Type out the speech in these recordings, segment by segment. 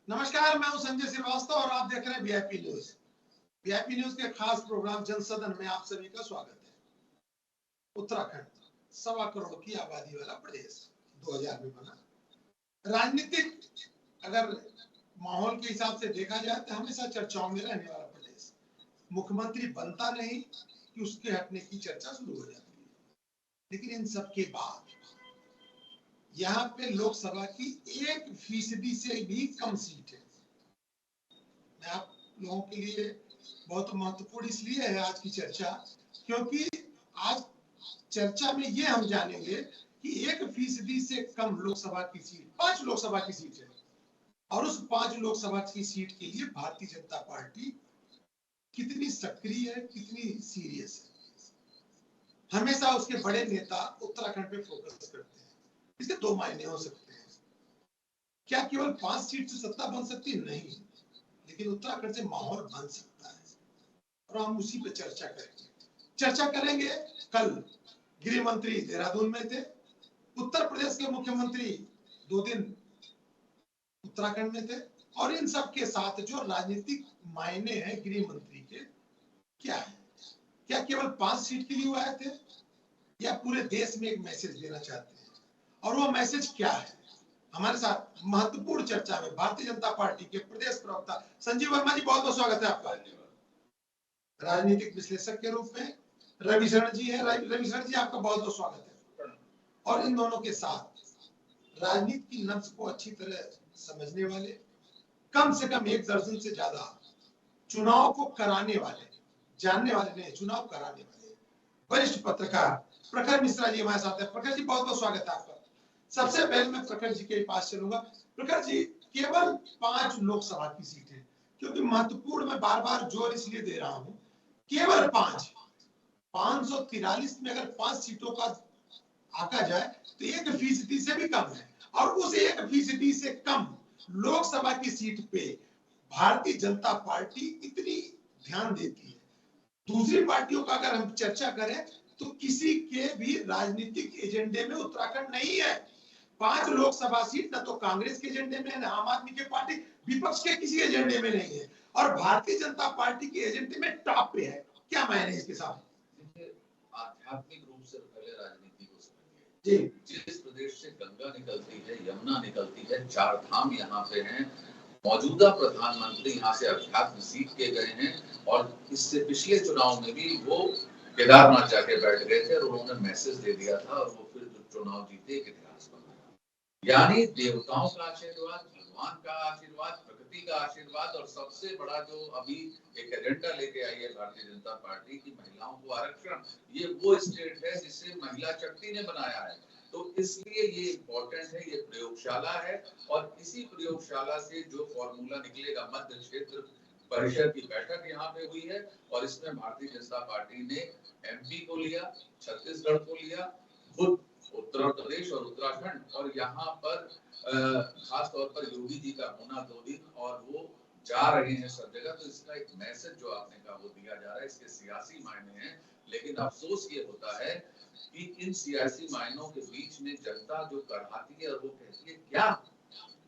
नमस्कार, मैं हूं संजय श्रीवास्तव और आप देख रहे हैं वीआईपी न्यूज। वीआईपी न्यूज के खास प्रोग्राम जनसदन में आप सभी का स्वागत है। उत्तराखंड 1.25 करोड़ की आबादी वाला प्रदेश 2000 में बना। राजनीतिक अगर माहौल के हिसाब से देखा जाए तो हमेशा चर्चाओं में रहने वाला प्रदेश। मुख्यमंत्री बनता नहीं कि उसके हटने की चर्चा शुरू हो जाती है, लेकिन इन सब के बाद यहाँ पे लोकसभा की 1% से भी कम सीट है। मैं आप लोगों के लिए बहुत महत्वपूर्ण इसलिए है आज की चर्चा, क्योंकि आज चर्चा में ये हम जानेंगे कि 1% से कम लोकसभा की सीट, 5 लोकसभा की सीट है, और उस 5 लोकसभा की सीट के लिए भारतीय जनता पार्टी कितनी सक्रिय है, कितनी सीरियस है। हमेशा उसके बड़े नेता उत्तराखंड पे फोकस करते हैं। इसके 2 मायने हो सकते हैं। क्या केवल 5 सीट से सत्ता बन सकती है? नहीं, लेकिन उत्तराखंड से माहौल बन सकता है, और हम उसी पे चर्चा करेंगे। कल गृह मंत्री देहरादून में थे, उत्तर प्रदेश के मुख्यमंत्री 2 दिन उत्तराखंड में थे, और इन सब के साथ जो राजनीतिक मायने हैं गृह मंत्री के क्या है? क्या केवल 5 सीट के लिए वो आए थे, या पूरे देश में एक मैसेज देना चाहते हैं? और वो मैसेज क्या है? हमारे साथ महत्वपूर्ण चर्चा में भारतीय जनता पार्टी के प्रदेश प्रवक्ता संजीव वर्मा जी, बहुत बहुत स्वागत है आपका। राजनीतिक विश्लेषक के रूप में रविशरण जी है। रविशरण जी, आपका बहुत बहुत स्वागत है। और इन दोनों के साथ राजनीति की नब्ज को अच्छी तरह समझने वाले, कम से कम 1 दर्जन से ज्यादा चुनाव को कराने वाले, जानने वाले नहीं, चुनाव कराने वाले वरिष्ठ पत्रकार प्रखर मिश्रा जी हमारे साथ है। प्रखर जी, बहुत बहुत स्वागत है आपका। सबसे पहले मैं प्रखर जी के पास चलूंगा। प्रखर जी, केवल 5 लोकसभा की सीट है, क्योंकि महत्वपूर्ण, मैं बार बार जोर इसलिए दे रहा हूं, केवल 543 में अगर 5 सीटों का आका जाए तो 1% से भी कम है, और उस 1% से कम लोकसभा की सीट पे भारतीय जनता पार्टी इतनी ध्यान देती है। दूसरी पार्टियों का अगर हम चर्चा करें तो किसी के भी राजनीतिक एजेंडे में उत्तराखंड नहीं है। 5 लोकसभा सीट न तो कांग्रेस के एजेंडे में है, न आम आदमी के पार्टी, विपक्ष के किसी एजेंडे में नहीं है, और भारतीय जनता पार्टी के एजेंडे में टॉप पे है। क्या मायने इसके साथ? आध्यात्मिक रूप से पहले राजनीति को समझिए जी। जिस प्रदेश से गंगा निकलती है, यमुना निकलती है, 4 धाम यहाँ पे हैं, मौजूदा प्रधानमंत्री यहाँ से अध्यात्म सीख के गए हैं, और इससे पिछले चुनाव में भी वो केदारनाथ जाके बैठ गए थे और उन्होंने मैसेज दे दिया था, और वो फिर चुनाव जीते, एक इतिहास बना। यानी देवताओं का आशीर्वाद, भगवान का आशीर्वाद, प्रकृति का आशीर्वाद, और सबसे बड़ा जो अभी एक एजेंडा लेके आई है भारतीय जनता पार्टी की, महिलाओं को आरक्षण, ये वो स्टेट है जिसे महिला शक्ति ने बनाया है। तो इसलिए ये इम्पोर्टेंट है, ये प्रयोगशाला है, और इसी प्रयोगशाला से जो फॉर्मूला निकलेगा, मध्य क्षेत्र परिषद की बैठक यहाँ पे हुई है, और इसमें भारतीय जनता पार्टी ने एमपी को लिया, छत्तीसगढ़ को लिया, खुद उत्तर प्रदेश और उत्तराखंड, और यहाँ पर खास तौर पर योगी जी का होना 2 दिन, और वो जा रहे हैं सब जगह। तो इसका एक मैसेज जो आपने कहा वो दिया जा रहा है, इसके सियासी मायने हैं, लेकिन अफसोस ये होता है कि इन सियासी मायनों के बीच में जनता जो कराती है, और वो कहती है क्या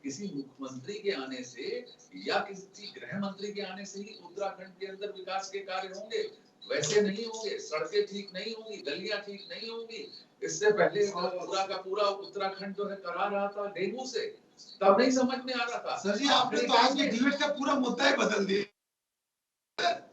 किसी मुख्यमंत्री के आने से या किसी गृह मंत्री के आने से ही उत्तराखंड के अंदर विकास के कार्य होंगे? वैसे नहीं होंगे। सड़कें ठीक नहीं होंगी, गलियां ठीक नहीं होंगी। इससे पहले पूरा का पूरा उत्तराखंड जो है करा रहा था डेंगू से, तब नहीं समझ में आ रहा था। सर जी, आपने तो आज के डिबेट का पूरा मुद्दा ही बदल दिया।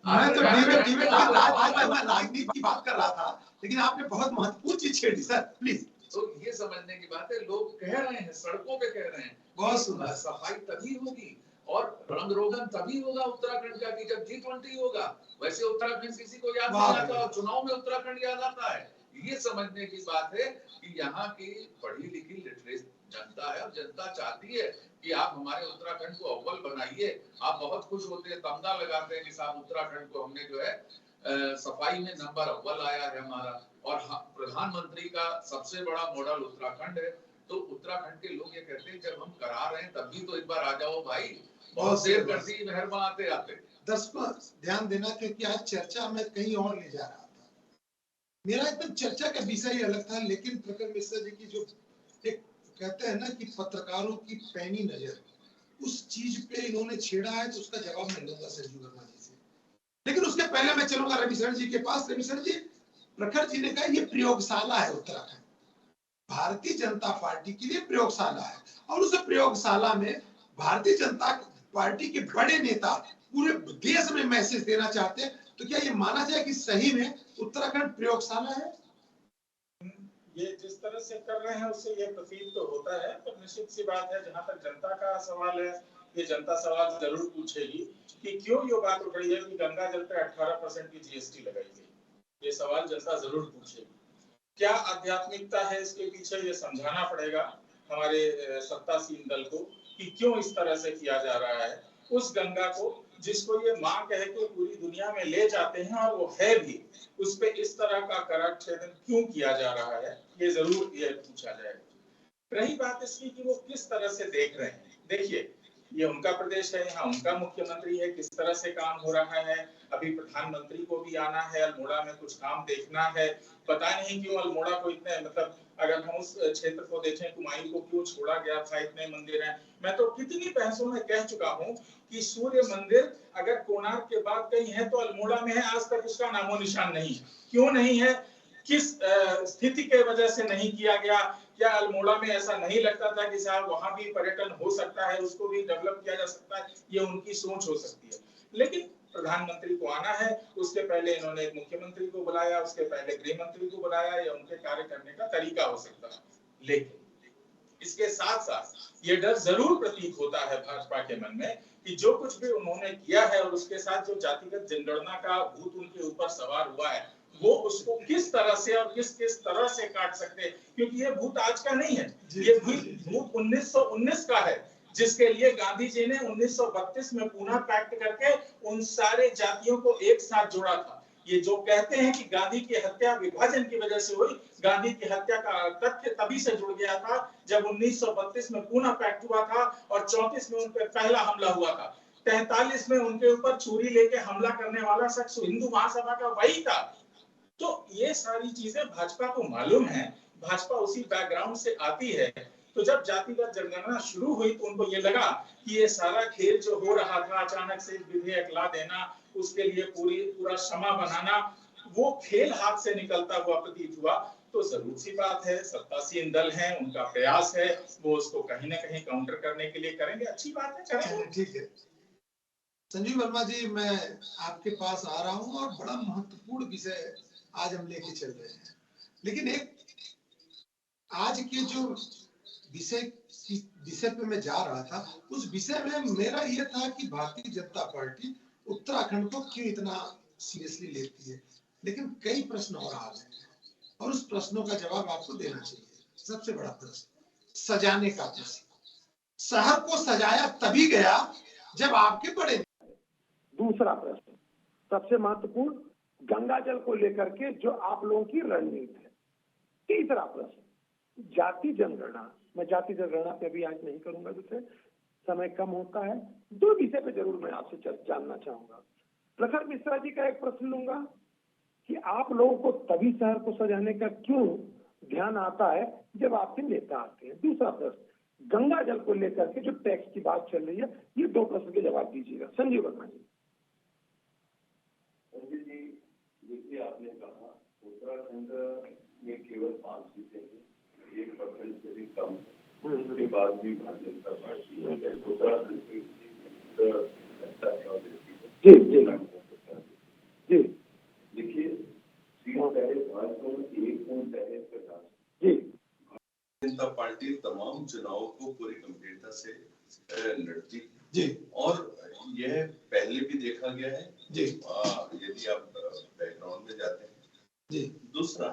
मैं तो डिबेट आज मैं राजनीति की बात कर रहा था, लेकिन आपने बहुत महत्वपूर्ण चीज छेड़ी। Sir please. तो ये समझने की बात है, लोग कह रहे हैं, सड़कों पे कह रहे हैं, बहुत सुंदर। सफाई तभी होगी और रंग रोगन तभी होगा उत्तराखंड का कि जब G20 होगा। वैसे उत्तराखंड किसी को याद नहीं आता, और चुनाव में उत्तराखंड याद आता है। ये समझने की बात है कि यहाँ की पढ़ी लिखी लिटरेट जनता है, और जनता चाहती है कि आप हमारे उत्तराखंड को अव्वल बनाइए। आप बहुत खुश होते हैं, तमगा लगाते हैं कि साहब उत्तराखंड को हमने जो है सफाई में नंबर अव्वल आया है हमारा, और प्रधानमंत्री का सबसे बड़ा मॉडल उत्तराखंड है। तो उत्तराखंड के लोग ये कहते हैं जब हम करा रहे हैं तब भी तो एक बार आ जाओ भाई, बहुत देर कर दी मेहरबान आते आते। दर्शकों ध्यान देना, क्योंकि आज चर्चा में कहीं और ले जा रहा था। मेरा एकदम चर्चा का विषय ही अलग था, लेकिन प्रखर मिश्रा जी की जो एक कहते हैं ना कि पत्रकारों की पैनी नजर, उस चीज पे इन्होंने छेड़ा है तो उसका जवाब मैं लूंगा संजीव वर्मा जी से। लेकिन उसके पहले मैं चलूंगा रविशरण जी के पास। रविशरण जी, प्रखर जी ने कहा ये प्रयोगशाला है उत्तराखंड, भारतीय जनता पार्टी के लिए प्रयोगशाला है, और उस प्रयोगशाला में भारतीय जनता पार्टी के बड़े नेता पूरे देश में मैसेज देना चाहते हैं, तो क्या ये माना जाए कि सही में उत्तराखंड प्रयोगशाला है? ये जिस तरह से कर रहे हैं उससे ये प्रतीत तो होता है, पर निश्चित सी बात है, जहां तक जनता का सवाल है, ये जनता सवाल जरूर पूछेगी कि क्यों ये बात उठ रही है कि गंगा जल पे 18% की जीएसटी लगाई गई। ये सवाल जनता जरूर पूछेगी। क्या आध्यात्मिकता है इसके पीछे, ये समझाना पड़ेगा हमारे सत्तासीन दल को कि क्यों इस तरह से किया जा रहा है। उस गंगा को जिसको ये मां कह के पूरी दुनिया में ले जाते हैं और वो है भी, उस पे इस तरह का कराच्छेदन क्यों किया जा रहा है, ये जरूर ये पूछा जाएगा। रही बात इसकी कि वो किस तरह से देख रहे हैं, देखिए ये उनका प्रदेश है, यहाँ उनका मुख्यमंत्री है, किस तरह से काम हो रहा है। अभी प्रधानमंत्री को भी आना है, अल्मोड़ा में कुछ काम देखना है। पता नहीं क्यों अल्मोड़ा को इतने, मतलब अगर हम उस क्षेत्र को देखें, कुमायूं को क्यों छोड़ा गया था, इतने मंदिर हैं। मैं तो कितनी बहसों में कह चुका हूँ कि सूर्य मंदिर अगर कोणार्क के बाद कहीं है तो अल्मोड़ा में है, आज तक उसका नामो निशान नहीं है। क्यों नहीं है, किस स्थिति के वजह से नहीं किया गया? क्या अल्मोड़ा में ऐसा नहीं लगता था कि साहब वहां भी पर्यटन हो सकता है, उसको भी डेवलप किया जा सकता है? ये उनकी सोच हो सकती है, लेकिन प्रधानमंत्री को आना है, उसके पहले इन्होंने एक मुख्यमंत्री को बुलाया, उसके पहले गृह मंत्री को बुलाया, या उनके कार्य करने का तरीका हो सकता है। लेकिन इसके साथ साथ ये डर जरूर प्रतीत होता है भाजपा के मन में कि जो कुछ भी उन्होंने किया है और उसके साथ जो जातिगत जनगणना का भूत उनके ऊपर सवार हुआ है, वो उसको किस तरह से और किस किस तरह से काट सकते हैं। क्योंकि ये भूत आज का नहीं है, ये भूत 1919 का है, जिसके लिए गांधी जी ने 1932 में पुनः पैक्ट करके उन सारे जातियों को एक साथ जोड़ा था। ये जो कहते हैं कि गांधी की हत्या विभाजन की वजह से हुई, गांधी की हत्या का तथ्य तभी से जुड़ गया था जब 1932 में पुनः पैक्ट हुआ था और 34 में उन पर पहला हमला हुआ था। 43 में उनके ऊपर छुरी लेके हमला करने वाला शख्स हिंदू महासभा का वही था। तो ये सारी चीजें भाजपा को मालूम है, भाजपा उसी बैकग्राउंड से आती है। तो जब जातिगत जनगणना शुरू हुई तो उनको ये लगा कि ये सारा खेल जो हो रहा था, अचानक से विधेयक ला देना, उसके लिए पूरा क्षमा बनाना, वो खेल हाथ से निकलता हुआ प्रतीत हुआ। तो जरूर सी बात है, सत्तासीन दल है, उनका प्रयास है, वो उसको कहीं ना कहीं काउंटर करने के लिए करेंगे। अच्छी बात है, करेंगे। ठीक है संजीव वर्मा जी, मैं आपके पास आ रहा हूँ और बड़ा महत्वपूर्ण विषय आज हम लेके चल रहे हैं। लेकिन एक आज के जो विषय पे मैं जा रहा था, उस विषय में मेरा यह था कि भारतीय जनता पार्टी उत्तराखंड को क्यों इतना सीरियसली लेती है। लेकिन कई प्रश्न और आ गए हैं और उस प्रश्नों का जवाब आपको देना चाहिए। सबसे बड़ा प्रश्न सजाने का प्रश्न। शहर को सजाया तभी गया जब आपके बड़े। दूसरा प्रश्न सबसे महत्वपूर्ण, गंगा जल को लेकर के जो आप लोगों की रणनीति है। तीसरा प्रश्न जाति जनगणना। मैं जाति जनगणना पे भी आज नहीं करूंगा, जिससे समय कम होता है। दो विषय पे जरूर मैं आपसे जानना चाहूंगा। प्रखर मिश्रा जी का एक प्रश्न लूंगा कि आप लोगों को तभी शहर को सजाने का क्यों ध्यान आता है जब आपके नेता आते हैं। दूसरा प्रश्न गंगा जल को लेकर के जो टैक्स की बात चल रही है, ये दो प्रश्न के जवाब दीजिएगा। संजीव वर्मा जी। देखिए, आपने कहा उत्तराखंड में केवल 5 सीटें हैं, 1% से भी कम है। उसके बाद भी भारतीय जनता पार्टी उत्तराखंड जी देखिए, सीट पहले भाजपा, एक पूर्ण पहले प्रकाश जी। जनता पार्टी तमाम चुनावों को पूरी गंभीरता से लड़ती जी, और यह पहले भी देखा गया है जी, यदि आप बैकग्राउंड में जाते हैं जी। दूसरा,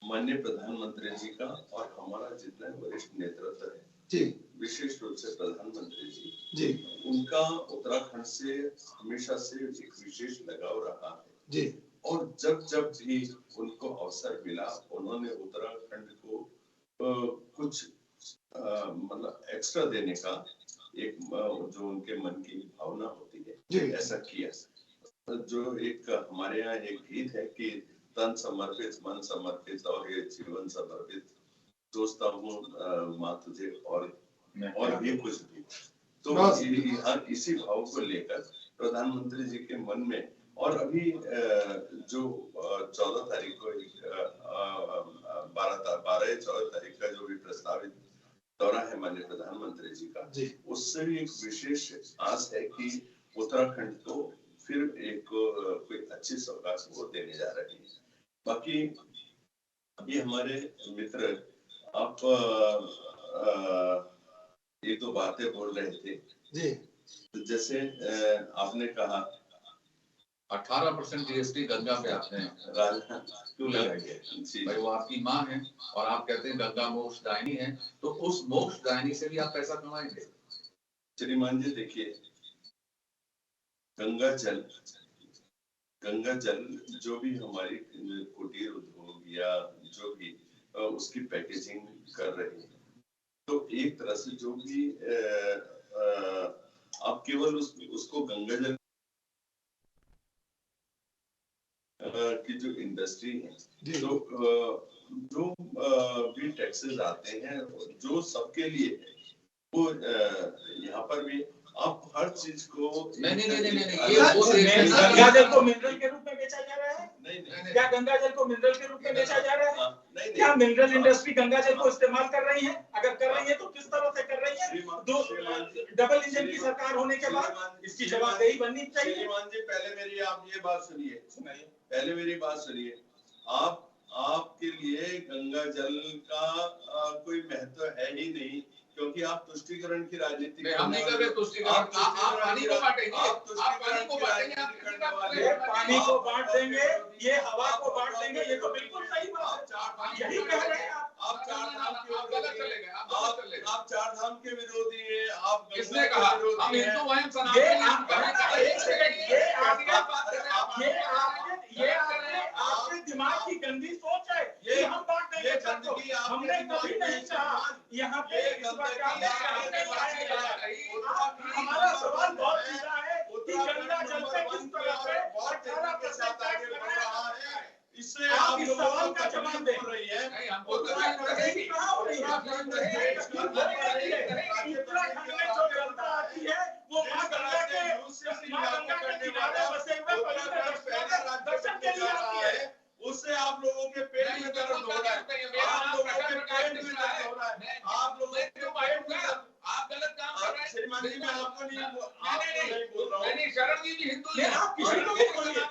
माननीय प्रधानमंत्री जी का और हमारा जितना वरिष्ठ नेतृत्व है जी, विशेष रूप से प्रधानमंत्री जी, उनका उत्तराखंड से हमेशा से एक विशेष लगाव रहा है जी। और जब भी उनको अवसर मिला, उन्होंने उत्तराखंड को कुछ मतलब एक्स्ट्रा देने का एक जो उनके मन की भावना होती है, ऐसा किया। जो एक हमारे यहाँ एक गीत है कि तन समर्पित मन समर्पित और ये जीवन समर्पित, सोचता हूँ माँ तुझे और और भी कुछ भी। तो इसी भाव को लेकर प्रधानमंत्री जी के मन में, और अभी जो 14 तारीख को 12 या 14 तारीख का जो भी प्रस्तावित दौरा है माननीय प्रधानमंत्री जी का, उससे भी एक विशेष आस है कि उत्तराखंड को फिर एक कोई अच्छी सौगात वो देने जा रही है। बाकी अभी हमारे मित्र आप एक दो बातें बोल रहे थे जी, तो जैसे आपने कहा 18% जीएसटी गंगा पे आते हैं, क्यों लगाइए भाई, वो आपकी माँ है और आप कहते हैं गंगा मोक्षदायिनी है, तो उस मोक्षदायिनी से भी आप पैसा कमाएंगे। श्रीमान जी देखिए, गंगा जल जो भी हमारी कुटीर उद्योग या जो भी उसकी पैकेजिंग कर रही है, तो एक तरह से जो भी आप केवल उसको गंगा जल की जो इंडस्ट्री है, तो जो भी टैक्सेस आते हैं जो सबके लिए है, वो यहाँ पर भी आप हर चीज को नहीं, गंगा जल को मिनरल के रूप में बेचा जा रहा है। नहीं, क्या गंगा जल को मिनरल के रूप में बेचा जा रहा है? क्या मिनरल इंडस्ट्री गंगा जल को इस्तेमाल कर रही है? अगर कर रही है तो किस तरह से कर रही है? दो डबल इंजन की सरकार होने के बाद इसकी जवाबदेही बननी चाहिए। श्रीमान जी पहले मेरी आप ये बात सुनिए, पहले मेरी बात सुनिए। आपके लिए गंगा जल का कोई महत्व है ही नहीं, क्योंकि आप तुष्टीकरण की राजनीति हम नहीं कर रहे। तुष्टीकरण आप पानी को बांटेंगे, पानी को बांट देंगे, ये हवा को बांट देंगे, ये तो बिल्कुल सही बात है। यही कह रहे हैं आप चार धाम के विरोधी हैं। आप किसने कहा? हम हिंदू वहीं ये आपके दिमाग की गंदी सोच है। ये हम बांट देंगे, हमने कभी नहीं चाहा। यहाँ पे हमारा सवाल बहुत सीधा है कि गंगा जल पे किस तरह से 18% टैक्स लगाया है। इससे आप इस सवाल का जवाब दे रही है। उत्तराखंड में जो जनता आती है वो मां गंगा के किनारे बसे हुए पवित्र दर्शन के लिए आती है। उससे आप लोगों के पेट में दर्द हो रहा है, आप लोगों के पेट में दर्द हो रहा है, आप लोगों के पेट में। आप गलत काम कर रहे हैं। श्रीमान जी मैं आपको नहीं बोल रहा हूँ। नहीं, शरण जी भी हिंदू है। आप किसी को भी बोलिए।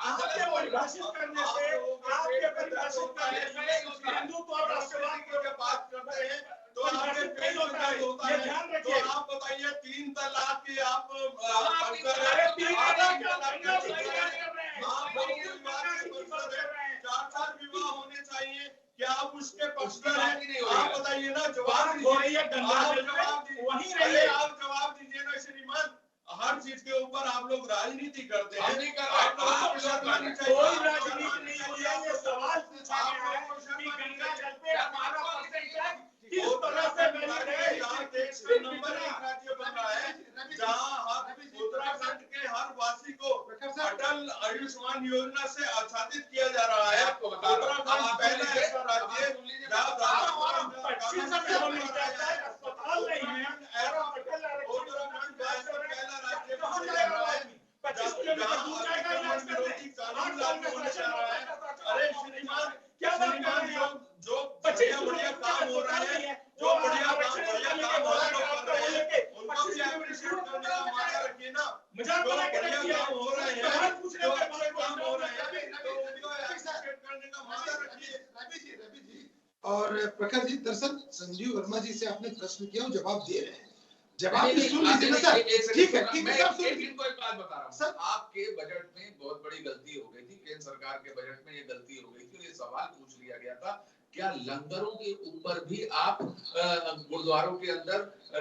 आपके परिभाषित करने से, आपके परिभाषित करने से हिंदुत्व और राष्ट्रवाद की बात करते हैं तो आपके पेट में दर्द होता है। ध्यान रखिए। तो आप बताइए 3 तलाक की आप चार विवाह होने चाहिए, क्या आप उसके पक्षधर हैं? आप बताइए ना, जवाब दीजिए। वहीं रहिए, आप जवाब दीजिए ना श्रीमान। हर चीज के ऊपर आप लोग राजनीति करते हैं। कोई राजनीति नहीं हो रही है। ये सवाल पूछा गया है कि गंगा जल पे 18% किस तरह से वैलिड है। देश में नंबर 1 राज्य बन रहा है जहाँ उत्तराखंड के हर वासी को अटल आयुष्मान योजना से आच्छादित किया जा रहा है। उत्तराखंड पहला ऐसा राज्य अस्पताल नहीं है। उत्तराखंड पहला राज्य बन रहा है 25 किलोमीटर दूर जाएगा इलाज करने। 8 साल में होने जा रहा है। अरे श्रीमान, क्या बात कर रहे हैं? जो बढ़िया काम हो रहा है, जो बढ़िया काम कर रहे हैं, उनको भी अप्रिशिएट करने का मौका रखिए ना। मजाक बना के रखिए। काम हो रहे हैं, सवाल पूछने के बाद काम हो रहे हैं, तो उनको अप्रिशिएट करने का मौका रखिए। रवि जी और प्रखर जी, दरअसल संजीव वर्मा जी से आपने प्रश्न किया, वो जवाब दे रहे हैं। जवाब सुन लीजिए ना सर। ठीक है, मैं इनको एक बात बता रहा हूँ सर। आपके बजट में बहुत बड़ी गलती हो गई थी, केंद्र सरकार के बजट में ये गलती हो गई थी। ये सवाल पूछ लिया गया था, क्या लंगरों के ऊपर भी आप गुरुद्वारों के अंदर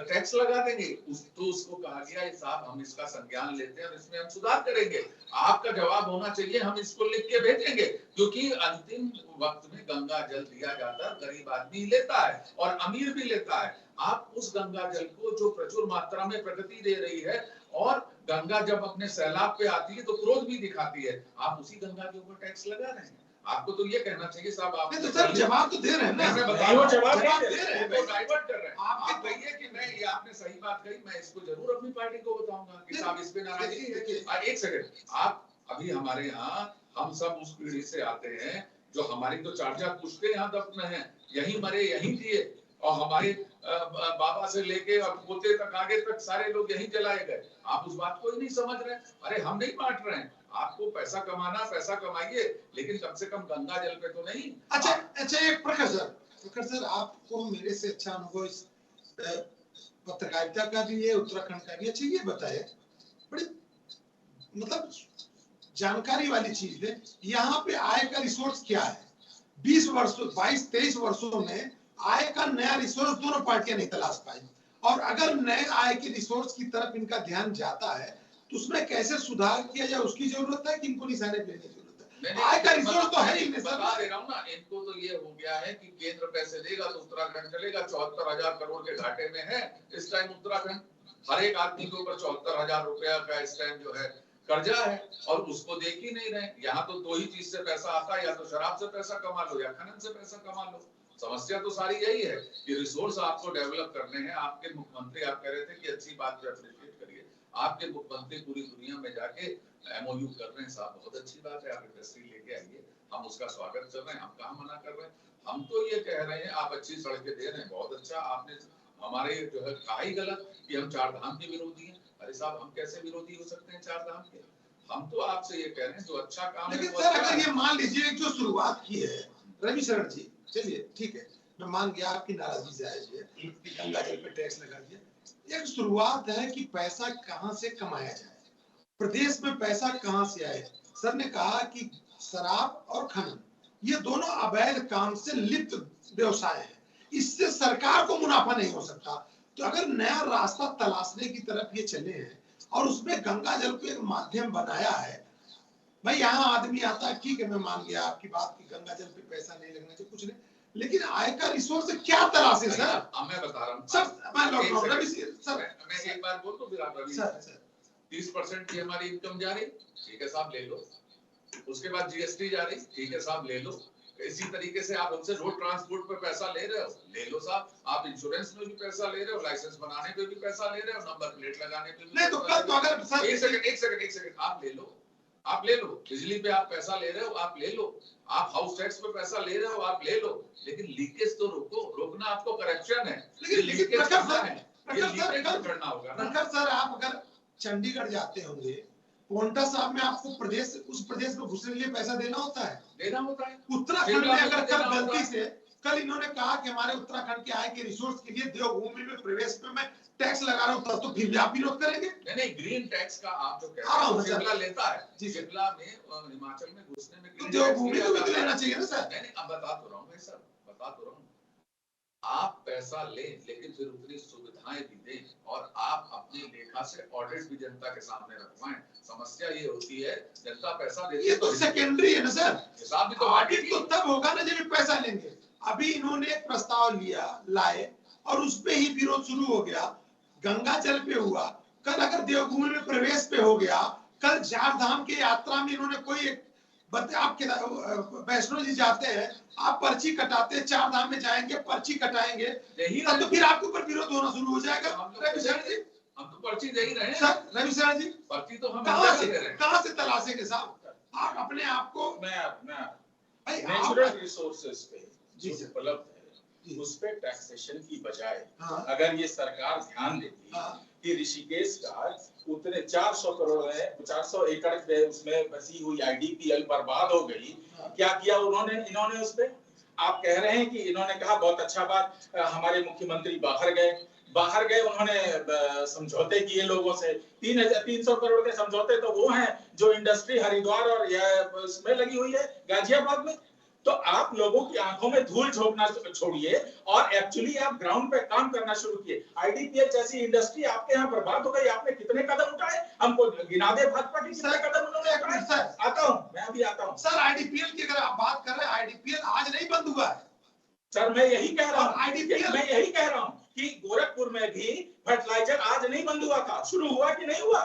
टैक्स लगा देंगे? तो उसको कहा गया साहब हम इसका संज्ञान लेते हैं और इसमें हम सुधार करेंगे। आपका जवाब होना चाहिए हम इसको लिख के भेजेंगे, क्योंकि अंतिम वक्त में गंगा जल दिया जाता है, गरीब आदमी लेता है और अमीर भी लेता है। आप उस गंगा जल को जो प्रचुर मात्रा में प्रकृति दे रही है, और गंगा जब अपने सैलाब पे आती है तो क्रोध भी दिखाती है, आप उसी गंगा के ऊपर टैक्स लगा रहे हैं। आपको तो ये कहना चाहिए साहब। आप तो सर जवाब तो दे रहे हैं ना। मैं बता रहा हूं, जवाब दे रहे हैं, वो डाइवर्ट कर रहे हैं। आप कहिए कि मैं बात कही, मैं इसको जरूर अपनी पार्टी को बताऊंगा कि साहब इस पे नाराजगी है। एक सेकंड, आप अभी हमारे यहाँ हम सब उस पीढ़ी से आते हैं जो हमारी तो चाचा पुश्ते यहाँ दफन है, यहीं मरे यहीं जिए, और हमारे बाबा से लेके और पोते तक आगे तक सारे लोग यहीं जलाए गए। आप उस बात को ही नहीं समझ रहे। अरे हम नहीं बांट रहे हैं, आपको पैसा कमाना, पैसा कमाइए, लेकिन कम से कम गंगा जल पे तो नहीं। अच्छा एक प्रखर सर, आपको मेरे से अच्छा अनुभव इस पत्रकारिता का भी है, उत्तराखंड का भी। अच्छा ये बताए, बड़ी मतलब जानकारी वाली चीज है, यहाँ पे आय का रिसोर्स क्या है? 22-23 वर्षों में आय का नया रिसोर्स दोनों पार्टियां नहीं तलाश पाई, और अगर नए आय के रिसोर्स की तरफ इनका ध्यान जाता है तो उसमें कैसे सुधार किया जाए उसकी जरूरत है कि इनको निशाने पे लेने की जरूरत है? आय का रिसोर्स तो है ही नहीं। बता दे रहा हूँ ना, इनको तो ये हो गया है कि केंद्र पैसे देगा तो उत्तराखंड चलेगा। 74,000 करोड़ के घाटे में है इस टाइम उत्तराखंड। हर एक आदमी के ऊपर 74,000 रुपया का इस टाइम जो है कर्जा है, और उसको देख ही नहीं रहे। यहाँ तो दो ही चीज से पैसा आता है, या तो शराब से पैसा कमा लो या खनन से पैसा कमा लो। समस्या तो सारी यही है कि रिसोर्स आपको डेवलप करने हैं। आपके मुख्यमंत्री, आप कह रहे थे कि अच्छी बात जो अप्रिशिएट करिए, आपके मुख्यमंत्री पूरी दुनिया में जाके एमओयू कर रहे हैं साहब, बहुत अच्छी बात है। आप इंडस्ट्री लेके आइए, हम उसका स्वागत कर रहे हैं, हम कहाँ मना कर रहे हैं। हम तो ये कह रहे हैं आप अच्छी सड़कें दे रहे हैं, बहुत अच्छा। आपने हमारे जो है कहा ही गलत कि हम 4 धाम के विरोधी हैं। अरे साहब, हम कैसे विरोधी हो सकते हैं 4 धाम के? हम तो आपसे ये कह रहे हैं जो अच्छा काम है। लेकिन सर अगर ये मान लीजिए जो शुरुआत की है रवि शरण जी, चलिए ठीक है, मैं मान गया आपकी नाराजगी जायज है कि गंगा जल पे टैक्स लगा दिया। एक शुरुआत है कि पैसा कहां से कमाया जाए, प्रदेश में पैसा कहां से आए। सर ने कहा कि शराब और खनन ये दोनों अवैध काम से लिप्त व्यवसाय है, इससे सरकार को मुनाफा नहीं हो सकता। तो अगर नया रास्ता तलाशने की तरफ ये चले हैं और उसमें गंगा जल को एक माध्यम बनाया है, भाई यहाँ आदमी आता है, ठीक है, मैं मान गया आपकी बात कि गंगा जल पे पैसा नहीं लगना चाहिए, कुछ नहीं, लेकिन आय का रिसोर्स क्या तलाशे सर? मैं बता रहा हूँ सर, मैं लौट रहा हूँ रवि सर, मैं एक बात बोल तो फिर आप रवि सर 30% की हमारी इनकम जा रही, ठीक है साहब ले लो। उसके बाद जीएसटी जा रही, ठीक है साहब ले लो। इसी तरीके से आप हमसे रोड ट्रांसपोर्ट पे पैसा ले रहे हो, ले लो साहब। आप इंश्योरेंस में भी पैसा ले रहे हो, लाइसेंस बनाने पे भी पैसा ले रहे हो, नंबर प्लेट लगाने पे भी। नहीं तो कल तो अगर सर एक सेकंड आप ले लो, आप ले लो। बिजली पे आप पैसा ले रहे हो, आप ले लो। आप हाउस टैक्स पे पैसा ले रहे हो, आप ले लो। लेकिन लीकेज तो रोको, रोकना आपको करप्शन है। लेकिन करना होगा ना सर। आप अगर चंडीगढ़ जाते होंगे, पोंटा साहब में आपको उस प्रदेश में घुसने के लिए पैसा देना होता है। उत्तराखंड में अगर कल गलती से कल इन्होंने कहा कि हमारे उत्तराखंड के आय के रिसोर्स के लिए देवभूमि में प्रवेश पे मैं टैक्स लगा रहा हूँ, तब तो फिर भी आप विरोध करेंगे। नहीं, ग्रीन टैक्स का आप जो कह रहे हैं शिमला लेता है। शिमला में हिमाचल में घुसने में तो देवभूमि को भी लेना चाहिए ना सर। नहीं, अब बता तो रहा हूँ मैं सर, बता तो रहा हूँ। आप पैसा लें, लेकिन फिर उतनी सुविधाएं भी दें, और आप अपनी लेखा से ऑडिट भी जनता के सामने रखवाएं। समस्या ये होती है जनता पैसा देती है, ये तो सेकेंडरी है ना सर। हिसाब भी तो ऑडिट तो तब होगा ना जब पैसा लेंगे। अभी इन्होंने एक प्रस्ताव लाए और उसपे ही विरोध शुरू हो गया। गंगा जल पे हुआ, कल अगर देवभूमि में प्रवेश पे हो गया, कल 4 धाम की यात्रा में इन्होंने कोई आपके वैष्णो जी जाते हैं, आप पर्ची कटाते हैं, 4 धाम में जाएंगे पर्ची कटाएंगे, तो फिर आपके ऊपर विरोध होना शुरू हो जाएगा। रवि शरण जी, हम तो पर्ची दे ही रहे हैं सर। रवि शरण जी, पर्ची तो हम कहाँ से तलाशेंगे साहब? आप अपने आप को नेचुरल रिसोर्सेज पे जो उपलब्ध है उस पे टैक्सेशन की बजाय अगर ये सरकार ध्यान देती कि ऋषिकेश का उतने 400 करोड़ है, 400 एकड़ पे उसमें बसी हुई आईडीपीएल बर्बाद हो गई, क्या किया इन्होंने उस पे? आप कह रहे हैं कि इन्होंने कहा बहुत अच्छा बात, हमारे मुख्यमंत्री बाहर गए, उन्होंने समझौते किए लोगों से। 300 करोड़ के समझौते तो वो हैं जो इंडस्ट्री हरिद्वार और उसमें लगी हुई है गाजियाबाद में। तो आप लोगों की आंखों में धूल झोंकना छोड़िए और एक्चुअली आप ग्राउंड पे काम करना शुरू किए। आईडीपीएल जैसी इंडस्ट्री आपके यहाँ बर्बाद हो गई, आपने कितने कदम उठाए? हमको गिना दे भाजपा की कितने कदम उन्होंने उठाए। आता हूँ, मैं अभी आता हूँ सर। आईडीपीएल की अगर आप बात कर रहे हैं, आईडीपीएल आज नहीं बंद हुआ है सर। मैं यही कह रहा हूँ कि गोरखपुर में भी फर्टिलाइजर आज नहीं बंद हुआ था, शुरू हुआ कि नहीं हुआ?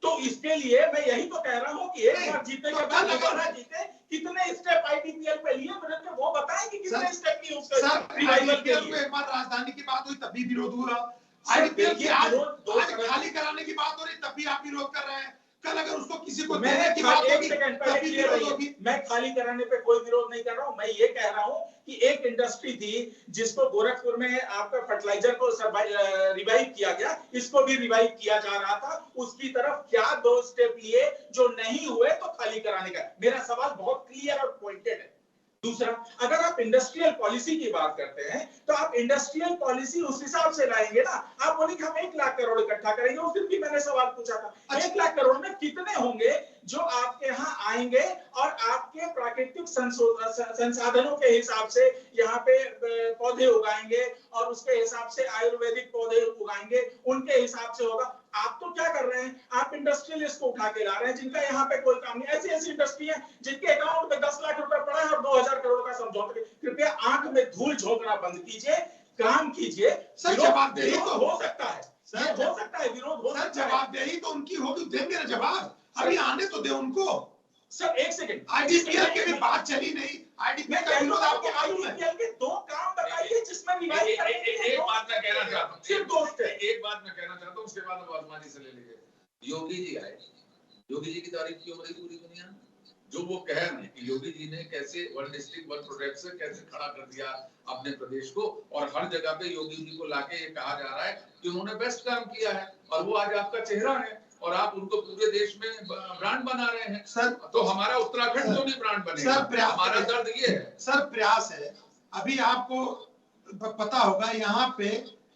तो इसके लिए मैं यही तो कह रहा हूँ कि एक बार जीतने के बाद दोबारा जीते। कितने स्टेप आईडीपीएल पे लिए मुझे वो बताएं कि कितने स्टेप लिए उसके रिवाइवल के लिए। एक बार राजधानी की बात हुई तभी विरोध हुआ, आईडीपीएल की आज दो आज खाली कराने की बात हो रही तब भी आप विरोध कर रहे हैं, कल अगर उसको किसी को मैं देने की बात एक होगी सेकंड तब पहले भी क्लियर विरोध रहिए, होगी। मैं खाली कराने पे कोई विरोध नहीं कर रहा हूं। मैं ये कह रहा हूं कि एक इंडस्ट्री थी जिसको गोरखपुर में आपका फर्टिलाइजर को रिवाइव किया गया, इसको भी रिवाइव किया जा रहा था, उसकी तरफ क्या 2 स्टेप लिए जो नहीं हुए तो खाली कराने का। मेरा सवाल बहुत क्लियर और पॉइंटेड है। दूसरा, अगर आप इंडस्ट्रियल पॉलिसी की बात करते हैं तो आप इंडस्ट्रियल पॉलिसी उस हिसाब से लाएंगे ना। आप बोले कि हम 1 लाख करोड़ इकट्ठा करेंगे, उस दिन भी मैंने सवाल पूछा था 1 लाख करोड़ में कितने होंगे जो आपके यहाँ आएंगे और आपके प्राकृतिक संसाधनों के हिसाब से यहाँ पे पौधे उगाएंगे और उसके हिसाब से आयुर्वेदिक पौधे उगाएंगे, उनके हिसाब से होगा। आप तो क्या कर रहे हैं, आप इंडस्ट्रियलिस्ट को उठा के ला रहे हैं जिनका यहाँ पे कोई काम नहीं। ऐसी ऐसी इंडस्ट्री है जिनके अकाउंट में 10 लाख रुपए पड़ा है और 2000 करोड़ का समझौता। कृपया आंख में धूल झोंकना बंद कीजिए, काम कीजिए। सर जवाबदेही तो हो सकता है, सर हो सकता है, विरोध हो सकता है। जवाबदेही तो उनकी होगी, देंगे ना जवाब, अभी आने तो दे उनको। सर एक सेकंड, आईडीपीएल की भी बात चली नहीं, आईडीपीएल का विरोध आपको मालूम है। आईडीपीएल के 2 काम बताइए जिसमें रिवाइव करेंगे। एक बात मैं कहना चाहता हूँ, सिर्फ 2 स्टेप, एक बात मैं कहना चाहता हूँ, उसके बाद अब आसमानी से ले लीजिए। योगी जी आए, योगी जी की तारीफ क्यों हो रही पूरी दुनिया में? जो वो कह रहे हैं कि योगी जी ने कैसे 1 डिस्ट्रिक्ट 1 प्रोडक्ट से कैसे खड़ा कर दिया अपने प्रदेश को, और हर जगह पे योगी जी को लाके ये कहा जा रहा है कि उन्होंने बेस्ट काम किया है और वो आज आपका चेहरा है और आप उनको पूरे देश में ब्रांड बना रहे हैं। सर तो हमारा उत्तराखंड क्यों नहीं ब्रांड बनेगा? सर प्रयास, हमारा दर्द ये है सर प्रयास है। अभी आपको पता होगा यहाँ पे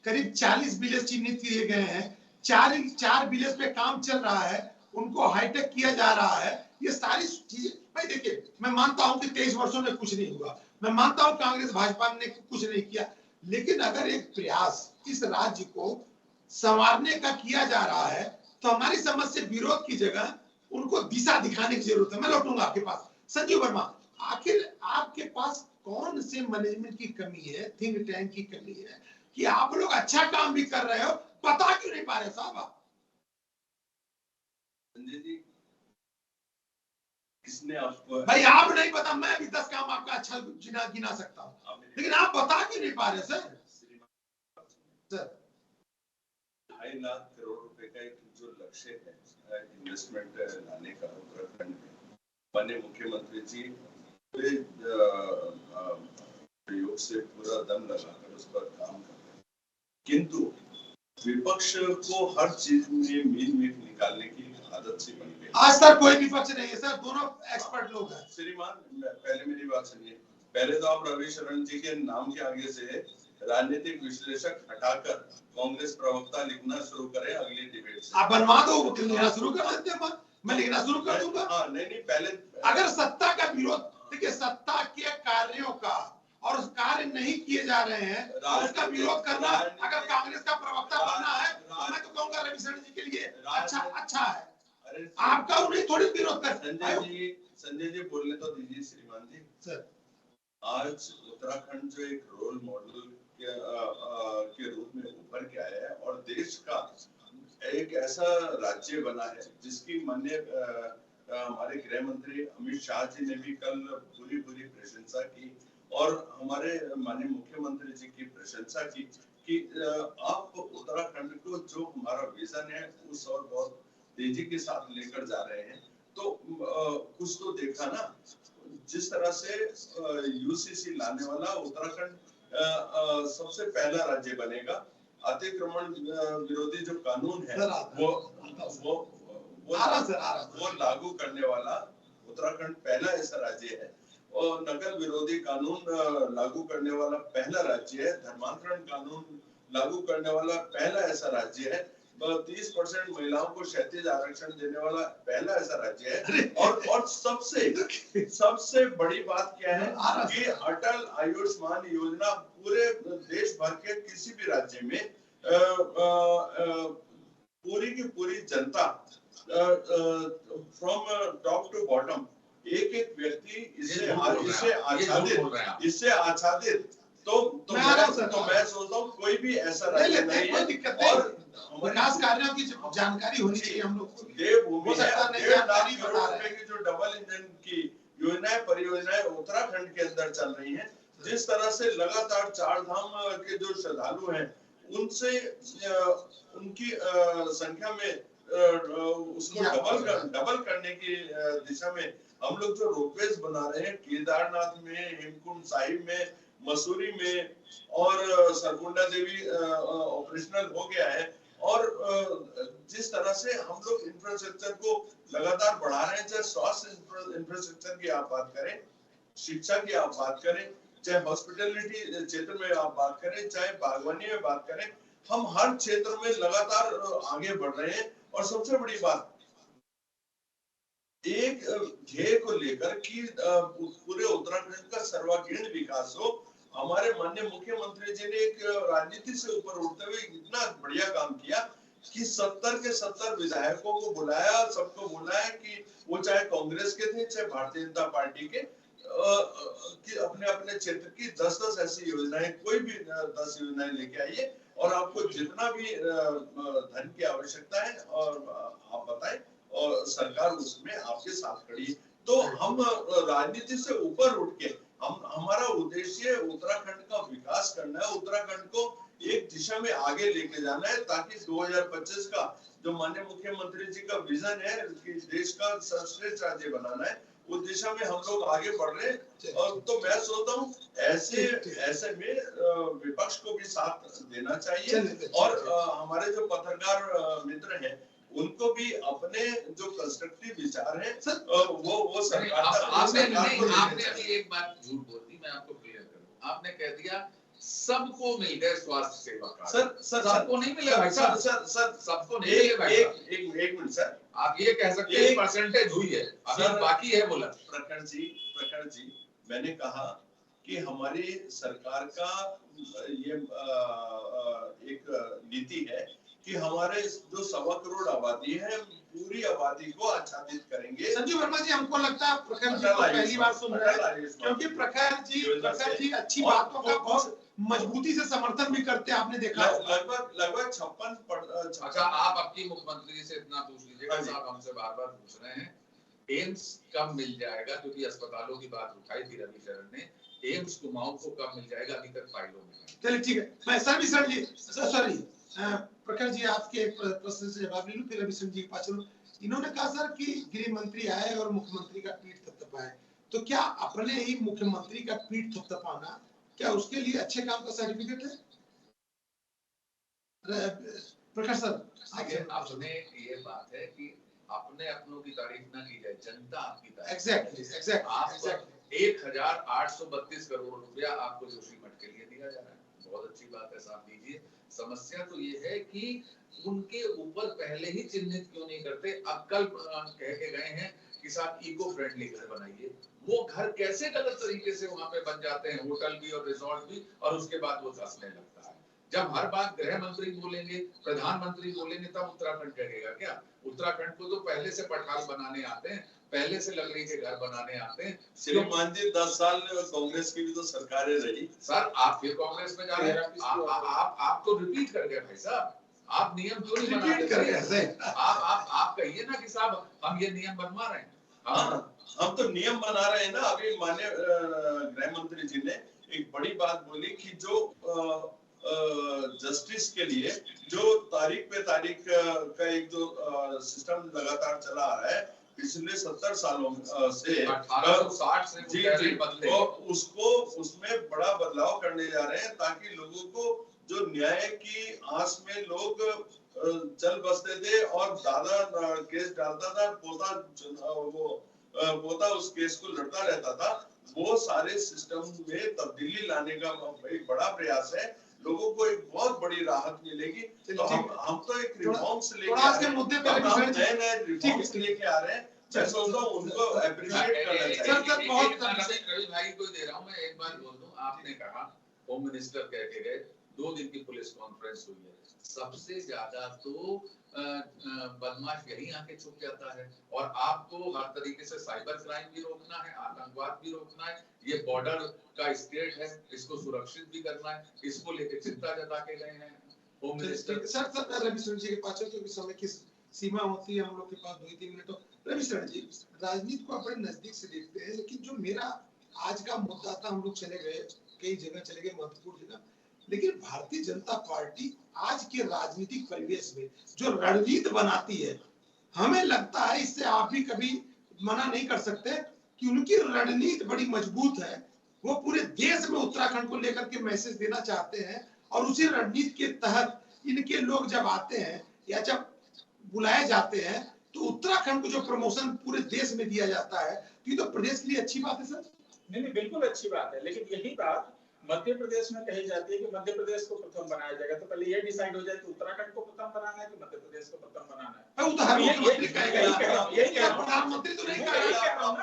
करीब 40 विलेज चिन्हित किए गए हैं, 4 विलेज पे काम चल रहा है, उनको हाईटेक किया जा रहा है। ये सारी चीजें भाई देखिए, मैं मानता हूं कि 23 वर्षों में कुछ नहीं हुआ, मैं मानता हूं कांग्रेस भाजपा ने कुछ नहीं किया, लेकिन अगर एक प्रयास इस राज्य को संवारने का किया जा रहा है तो हमारी समझ से विरोध की जगह उनको दिशा दिखाने की जरूरत है। मैं लौटूंगा आपके पास। संजीव वर्मा, आखिर आपके पास कौन से मैनेजमेंट की कमी है, थिंक टैंक की कमी है कि आप लोग अच्छा काम भी कर रहे हो, पता क्यों नहीं पा रहे साहब आप? संजय जी, किसने आपको? भाई आप नहीं पता, मैं भी 10 काम आपका अच्छा गिना सकता हूँ, लेकिन आप बता क्यों नहीं पा रहे सर? सर 2.5 लाख करोड़ रुपए का एक जो लक्ष्य है इन्वेस्टमेंट लाने का उत्तराखंड में, माननीय मुख्यमंत्री जी प्रयोग से पूरा दम लगाकर उस पर काम कर रहे हैं, किंतु विपक्ष को हर चीज में मीट निकालने की आदत सी बन गई। आज सर कोई विपक्ष नहीं है सर, दोनों एक्सपर्ट लोग हैं। श्रीमान पहले मेरी बात सुनिए, पहले तो आप रवि शरण जी के नाम के आगे से राजनीतिक विश्लेषक हटाकर कांग्रेस प्रवक्ता लिखना शुरू करें अगली डिबेट से। आप बनवा दो, लिखना शुरू कर देते हैं, मैं लिखना शुरू कर दूंगा। हाँ नहीं पहले अगर सत्ता का विरोध, देखिए सत्ता के कार्यों का और उस कार्य नहीं किए जा रहे हैं और उसका विरोध करना, अगर कांग्रेस का प्रवक्ता बनना है तो मैं तो कहूंगा रवि शरण जी के लिए अच्छा है। आपका उन्हें थोड़ी विरोध कर। संजय जी बोलने तो दीजिए श्रीमान जी। सर आज उत्तराखंड जो एक रोल मॉडल के रूप में उभर के आया है और देश का एक ऐसा राज्य बना है जिसकी माननीय हमारे गृह मंत्री अमित शाह जी ने भी कल पूरी प्रशंसा की और हमारे माननीय मुख्यमंत्री जी की प्रशंसा की कि आप उत्तराखंड को जो हमारा विजन है उस और बहुत तेजी के साथ लेकर जा रहे हैं। तो कुछ तो देखा ना, जिस तरह से यूसीसी लाने वाला उत्तराखंड सबसे पहला राज्य बनेगा। अतिक्रमण विरोधी जो कानून है वो लागू करने वाला उत्तराखंड पहला ऐसा राज्य है और नकल विरोधी कानून लागू करने वाला पहला राज्य है। धर्मांतरण कानून लागू करने वाला पहला ऐसा राज्य है। 30% महिलाओं को क्षैतिज आरक्षण देने वाला पहला ऐसा राज्य है। और सबसे बड़ी बात क्या है कि अटल आयुष्मान योजना पूरे देश भर के किसी भी राज्य में पूरी की पूरी जनता फ्रॉम टॉप टू बॉटम एक व्यक्ति इससे आच्छादित तो मैं सोचता हूँ कोई भी ऐसा राज्य नहीं है। और विकास कार्यों की जानकारी होनी चाहिए हम लोग को। देवभूमि है, की जो डबल इंजन की योजनाएं परियोजनाएं उत्तराखंड के अंदर चल रही हैं, जिस तरह से लगातार 4 धाम के जो श्रद्धालु हैं उनसे उनकी संख्या में उसको डबल करने की दिशा में हम लोग जो रोपवेज बना रहे हैं केदारनाथ में, हेमकुंड साहिब में, मसूरी में और सरकुंडा देवी ऑपरेशनल हो गया है। और जिस तरह से हम लोग इंफ्रास्ट्रक्चर को लगातार बढ़ा रहे हैं, चाहे स्वास्थ्य इंफ्रास्ट्रक्चर की आप बात करें, शिक्षा की आप बात करें, चाहे हॉस्पिटलिटी क्षेत्र में आप बात करें, चाहे बागवानी में बात करें, हम हर क्षेत्र में लगातार आगे बढ़ रहे हैं। और सबसे बड़ी बात, एक ध्येय को लेकर कि पूरे उत्तराखंड का सर्वांगीण विकास हो। हमारे माननीय मुख्यमंत्री जी ने एक राजनीति से ऊपर उठते हुए इतना बढ़िया काम किया कि 70 के 70 विधायकों को बुलाया, सबको बुलाया कि वो चाहे कांग्रेस के थे चाहे भारतीय जनता पार्टी के, कि अपने अपने क्षेत्र की 10-10 ऐसी योजनाएं, कोई भी 10 योजनाएं लेके आइए और आपको जितना भी धन की आवश्यकता है और आप बताएं और सरकार उसमें आपके साथ खड़ी है। तो हम राजनीति से ऊपर उठ के हमारा उद्देश्य उत्तराखंड का विकास करना है, उत्तराखंड को एक दिशा में आगे लेके जाना है, ताकि 2025 का जो माननीय मुख्यमंत्री जी का विजन है कि देश का सर्वश्रेष्ठ राज्य बनाना है, उस दिशा में हम लोग आगे बढ़ रहे हैं। और तो मैं सोचता हूँ ऐसे में विपक्ष को भी साथ देना चाहिए और हमारे जो पत्रकार मित्र हैं उनको भी अपने जो कंस्ट्रक्टिव विचार हैं वो सरकार आपने अभी एक बात झूठ बोल दी, मैं आपको क्लियर करूं। आपने कह दिया सबको मिल गए स्वास्थ्य सेवा कार्ड। सर सबको नहीं मिले भाई साहब, सर सबको नहीं मिले भाई साहब। एक मिनट सर, आप ये कह सकते हैं परसेंटेज हुई है, अभी बाकी है बोला। प्रखर जी मैंने कहा कि हमारी सरकार का ये एक नीति है कि हमारे जो 1.25 करोड़ आबादी है, पूरी आबादी को आच्छादित करेंगे। संजीव वर्मा जी, हमको लगता है प्रखर जी को पहली बार सुन रहे हैं, क्योंकि प्रखर जी अच्छी बातों का बहुत मजबूती से समर्थन भी करते हैं, आपने देखा लगभग 56। अच्छा, आप आपकी मुख्यमंत्री जी से इतना पूछ लीजिएगा, साहब हमसे बार बार पूछ रहे हैं एम्स कब मिल जाएगा, क्योंकि अस्पतालों की बात उठाई थी रवि शरण ने, एम्स कुमाऊं को कब मिल जाएगा, अभी तक फाइलों में है। चलिए ठीक है, मैं सर जी सॉरी प्रखर जी आपके प्रश्न से जवाब ले लूं, फिर रवि शरण जी के पास चलूं। इन्होंने कहा सर कि गृह मंत्री आए और मुख्यमंत्री का पीठ थपथपाए, तो क्या अपने ही मुख्यमंत्री का पीठ थपथपाना क्या उसके लिए अच्छे काम का सर्टिफिकेट है? प्रखर सर अपने ये बात है कि अपने अपनों की तारीफ ना की जाए, जनता आपकी तारीफ। एग्जैक्टली 1832 करोड़ रुपया आपको जोशीमठ के लिए दिया जा रहा है, बहुत अच्छी बात है साहब, दीजिए। समस्या तो ये है कि उनके ऊपर पहले ही चिन्हित क्यों नहीं करते। अब कल कह के गए हैं कि साहब इको फ्रेंडली घर बनाइए, वो घर कैसे गलत तरीके से वहां पे बन जाते हैं, होटल भी और रिजॉर्ट भी, और उसके बाद वो धंसने लगता है। जब हर बात गृह मंत्री बोलेंगे, प्रधानमंत्री बोलेंगे, तब उत्तराखंड करेगा क्या? उत्तराखंड को तो पहले से पठार बनाने आते हैं, पहले से लकड़ी के घर बनाने आते हैं। श्रीमान जी 10 साल कांग्रेस की भी तो सरकारें रही। सर आप फिर कांग्रेस में जा रहे हैं, आप तो रिपीट कर गए भाई साहब, आप नियम क्यों नहीं बनाते? आप कहिए ना कि साहब हम ये नियम बनवा रहे हैं। हम तो नियम बना रहे हैं ना। अभी माननीय गृह मंत्री जी ने एक बड़ी बात बोली कि जो जस्टिस के लिए जो तारीख पे तारीख का एक जो सिस्टम लगातार चला आ रहा है पिछले 70 सालों से 1860 से जी तो उसको उसमें बड़ा बदलाव करने जा रहे हैं, ताकि लोगों को जो न्याय की आस में लोग चल बसते थे और दादा केस डालता था, पोता उस केस को लड़ता रहता था, वो सारे सिस्टम में तब्दीली लाने का एक बड़ा प्रयास है। लोगों को एक बहुत बड़ी राहत मिलेगी। तो हम तो एक रिफॉर्म्स लेके आ रहे हैं। मैं सोचता हूँ उनको एप्रिशिएट करना चाहिए। बहुत रवि भाई को दे रहा हूँ मैं, एक बात बोल दूं। आपने कहा होम मिनिस्टर कह के गए, 2 दिन की पुलिस कॉन्फ्रेंस हुई है, सबसे ज्यादा तो बदमाश यही आके छुप जाता है। और आपको हर तरीके से साइबर क्राइम भी रोकना है, आतंकवाद भी रोकना है, ये बॉर्डर का स्टेट है, इसको सुरक्षित भी करना है, इसको लेके चिंता जता के गए हैं होम मिनिस्टर। सर रवि शरण जी के पास क्योंकि समय की सीमा होती है हम लोग के पास 2-3 मिनट। तो रवि शरण जी राजनीति को अपने नजदीक से देखते हैं, लेकिन जो मेरा आज का मुद्दा था, हम लोग चले गए कई जगह चले गए, महत्वपूर्ण जगह, लेकिन भारतीय जनता पार्टी आज के राजनीतिक परिवेश में जो रणनीति बनाती है, हमें लगता है, इससे आप भी कभी मना नहीं कर सकते कि उनकी रणनीति बड़ी मजबूत है। वो पूरे देश में उत्तराखंड को लेकर के मैसेज देना चाहते हैं और उसी रणनीति के तहत इनके लोग जब आते हैं या जब बुलाए जाते हैं तो उत्तराखंड को जो प्रमोशन पूरे देश में दिया जाता है, तो ये तो प्रदेश के लिए अच्छी बात है सर। नहीं, बिल्कुल अच्छी बात है, लेकिन यही बात मध्य प्रदेश में कही जाती है कि मध्य प्रदेश को प्रथम बनाया जाएगा। तो पहले ये डिसाइड हो जाए कि उत्तराखंड को प्रथम बनाना है कि मध्य प्रदेश को प्रथम बनाना है। प्रधानमंत्री तो नहीं कहेगा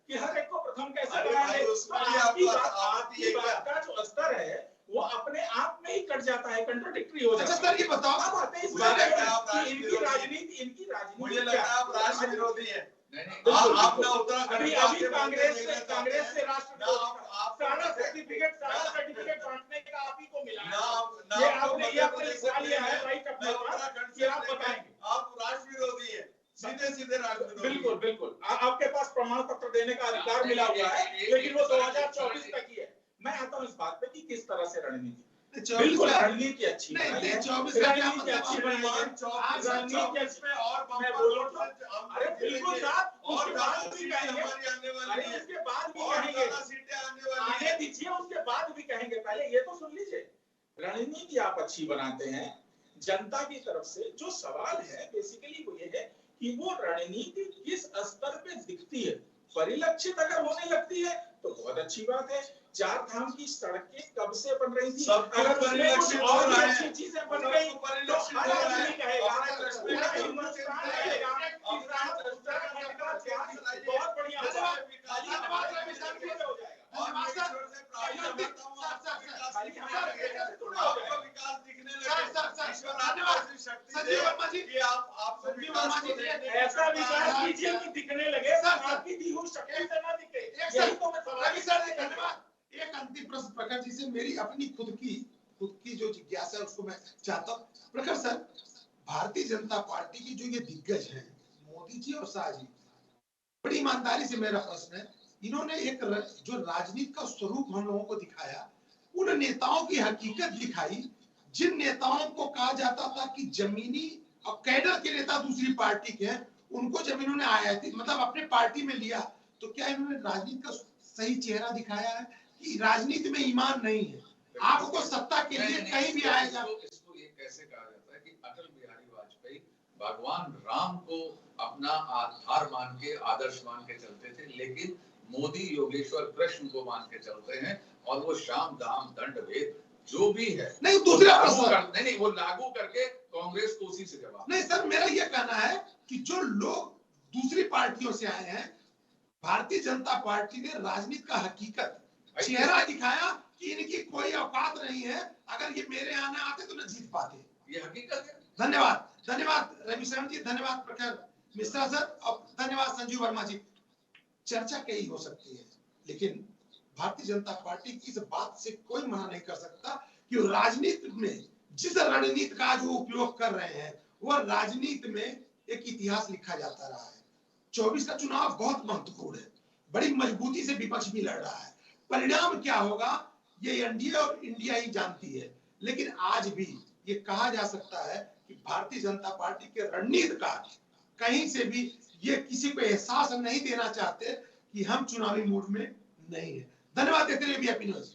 कि हर एक को प्रथम कैसे बनाना है। आपकी बात का जो स्तर है वो अपने आप में ही कट जाता है, कंट्राडिक्टरी हो जाता है। अच्छा सर, ये बताओ, अब आते हैं इस बात पे इनकी राजनीति मुझे लगता है आप राष्ट्र विरोधी है। आप ना उत्तराखंड अभी कांग्रेस से राष्ट्र सारा सर्टिफिकेट बांटने का आप ही को मिला है। ये आपने लिखवा लिया है राइट अपने पास कि आप बताएंगे आप राष्ट्र विरोधी है, सीधे राष्ट्र विरोधी। बिल्कुल आपके पास प्रमाण पत्र देने का अधिकार मिला हुआ है, लेकिन वो 2024 तक ही है। मैं आता हूँ इस बात पे कि किस तरह से रणनीति, बिल्कुल रणनीति अच्छी नहीं, रणनीति अच्छी बनाई और मैं बोल रहा हूँ। अरे बिल्कुल साहब, उसके बाद भी कहेंगे, अरे उसके बाद भी कहेंगे, आने दीजिए, उसके बाद भी कहेंगे। पहले ये तो सुन लीजिए, रणनीति आप अच्छी बनाते हैं। जनता की तरफ से जो सवाल है बेसिकली वो ये है कि वो रणनीति किस स्तर पे दिखती है। परिलक्षित अगर होने लगती है तो बहुत अच्छी बात है। 4 धाम की सड़कें कब से बन रही थी, अगर उसमें कुछ और भी अच्छी चीजें बन गई तो हर आदमी कहेगा, पूरा हिंदुस्तान कहेगा कि उत्तराखंड का इतिहास बहुत बढ़िया हुआ है। ऐसा विकास कीजिए कि दिखने लगे, आपकी दी हुई शक्ति से ना दिखे। यही तो मैं धन्यवाद। एक अंतिम प्रश्न प्रखर जी से, मेरी अपनी खुद की जो जिज्ञासा है उसको मैं चाहता हूँ। प्रखर सर, भारतीय जनता पार्टी की जो ये दिग्गज हैं, मोदी जी और शाह जी, बड़ी ईमानदारी से मेरा प्रश्न है, इन्होंने एक जो राजनीति का स्वरूप हम लोगों को दिखाया, उन नेताओं की हकीकत दिखाई जिन नेताओं को कहा जाता था कि जमीनी और कैडर के नेता दूसरी पार्टी के हैं, उनको जब इन्होंने आयातित मतलब अपने पार्टी में लिया, तो क्या इन्होंने राजनीति का सही चेहरा दिखाया है कि राजनीति में ईमान नहीं है? आपको सत्ता के लिए कहीं भी आएगा। इसको ये कैसे कहा जाता है कि अटल बिहारी वाजपेयी भगवान राम को अपना आधार मान के, आदर्श मान के चलते थे, लेकिन मोदी योगेश्वर कृष्ण को मान के चलते हैं, और वो शाम दाम दंड भेद जो भी है नहीं, दूसरा नहीं वो लागू करके कांग्रेस को उसी से जवाब। नहीं सर, मेरा ये कहना है कि जो लोग दूसरी पार्टियों से आए हैं, भारतीय जनता पार्टी ने राजनीति का हकीकत चेहरा दिखाया कि इनकी कोई औकात नहीं है, अगर ये मेरे आने आते तो न जीत पाते। ये हकीकत है। धन्यवाद रविशरण जी, धन्यवाद प्रखर मिश्रा सर, और धन्यवाद संजीव वर्मा जी। चर्चा कई हो सकती है, लेकिन भारतीय जनता पार्टी की इस बात से कोई मना नहीं कर सकता कि राजनीति में जिस रणनीति का जो उपयोग कर रहे हैं, वह राजनीति में एक इतिहास लिखा जाता रहा है। 24 का चुनाव बहुत महत्वपूर्ण है, बड़ी मजबूती से विपक्ष भी लड़ रहा है। परिणाम क्या होगा ये एनडीए और इंडिया ही जानती है, लेकिन आज भी ये कहा जा सकता है कि भारतीय जनता पार्टी के रणनीतिकार कहीं से भी ये किसी को एहसास नहीं देना चाहते कि हम चुनावी मूड में नहीं है। धन्यवाद देते रहिए वीआईपी न्यूज़।